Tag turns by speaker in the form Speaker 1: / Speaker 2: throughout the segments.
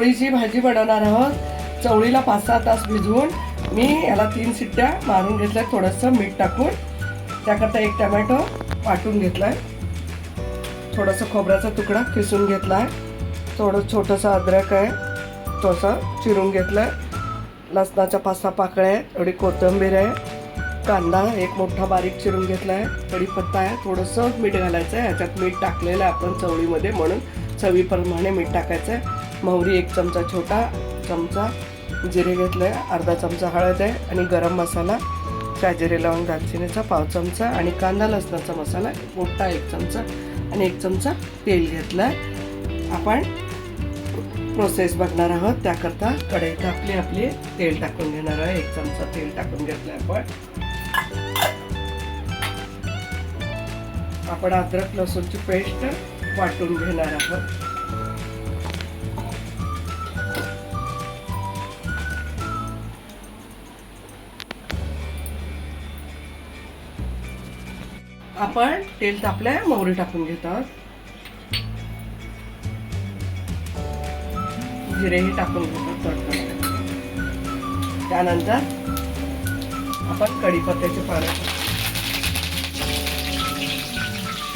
Speaker 1: चवळीची भाजी बनवणार आहोत। चवळीला 5-6 तास भिजवून मी याला 3 शिट्ट्या मारून घेतल्या, थोडंसं मीठ टाकून। त्याकरता 1 टोमॅटो वाटून घेतलाय, थोडासा खोबऱ्याचा तुकडा किसून घेतलाय, थोडं छोटंसं अद्रक आहे थोडंसं चिरून घेतलंय, लसणाच्या 5-6 पाकळ्या आहेत, थोडी कोथिंबीर आहे, कांदा 1 मोठा बारीक चिरून घेतलाय, कढीपत्ता आहे, थोडंसं मीठ घालायचं आहे। ह्याच्यात मीठ टाकलेलं आहे आपण चवळीमध्ये म्हणून चवीप्रमाणे मीठ टाकायचं आहे। मोहरी 1 चमचा छोटा चमचा, जिरे घेतले, अर्धा चमचा हळद आहे आणि गरम मसाला शाजिरे लवंग दालचिनीचा 1/2 चमचा आणि कांदा लसणाचा मसाला मोठा 1 चमचा आणि 1 चमचा तेल घेतलाय। आपण प्रोसेस बघणार आहोत, त्याकरता कढईत आपली तेल टाकून घेणार आहे। 1 चमचा तेल टाकून घेतलंय आपण अद्रक लसूणची पेस्ट वाटून घेणार आहोत। आपण तेल तापल्या मोहरी टाकून घेत आहोत, जिरेही टाकून घेतात। त्यानंतर आपण कढीपत्त्याचे पानं,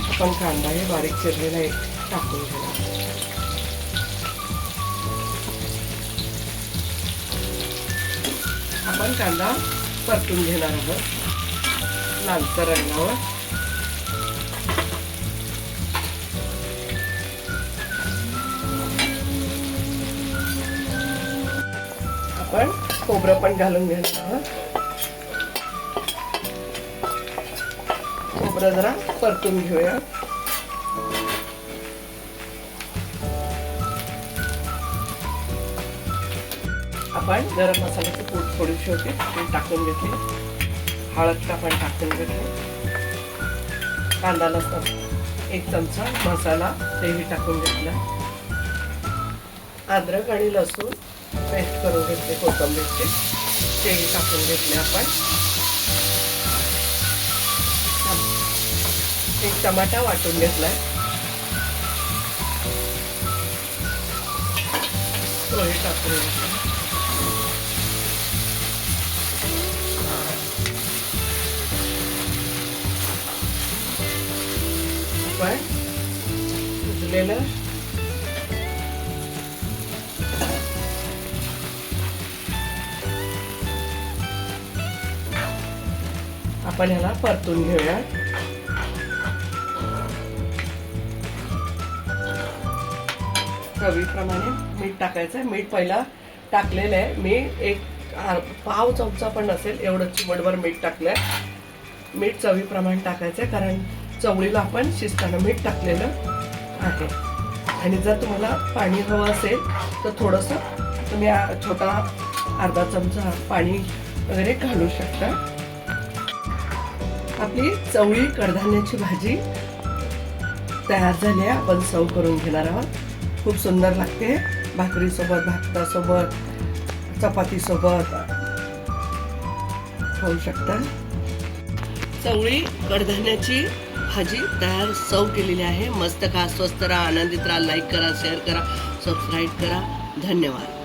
Speaker 1: आपण कांदा हे बारीक चिरलेला टाकून घेणार। आपण कांदा परतून घेणार आहोत लालसर रंगावर। आपण खोबरं पण घालून घेणार आहोत, खोबरं जरा परतून घेऊया। आपण गरम मसाल्याची पूड थोडीशी होती ती टाकून घेतली, हळद पण टाकून घेतली, कांदा लसूण 1 चमचा मसाला तेही टाकून घेतला, अद्रक आणि लसूण पेस्ट करून घेतले कोथिंबीरची तेही टाकून घेतले। आपण 1 टमाटा वाटून घेतलाय, तोही टाकून घेतला। आपण शिजलेलं आपण ह्याला परतून घेऊया। चवीप्रमाणे मीठ टाकायचं आहे, मीठ पहिला टाकलेलं आहे मी, 1 चमचा पण नसेल एवढं चिमटभर मीठ टाकलंय। मीठ चवीप्रमाणे टाकायचं आहे, कारण चवळीला आपण शिजताना मीठ टाकलेलं आहे। आणि जर तुम्हाला पाणी हवं असेल तर थोडंसं तुम्ही छोटा अर्धा चमचा पाणी वगैरे घालू शकता। आपली चवळी कडधान्याची भाजी तयार झाली आहे, आपण सर्व करून घेणार आहोत। खूप सुंदर लागते, भाकरीसोबत, भातासोबत, चपातीसोबत खाऊ शकता। चवळी कडधान्याची भाजी तयार सर्व केलेली आहे। मस्त खा, स्वस्थ राहा, आनंदित राहा, लाईक करा, शेअर करा, सबस्क्राईब करा। धन्यवाद।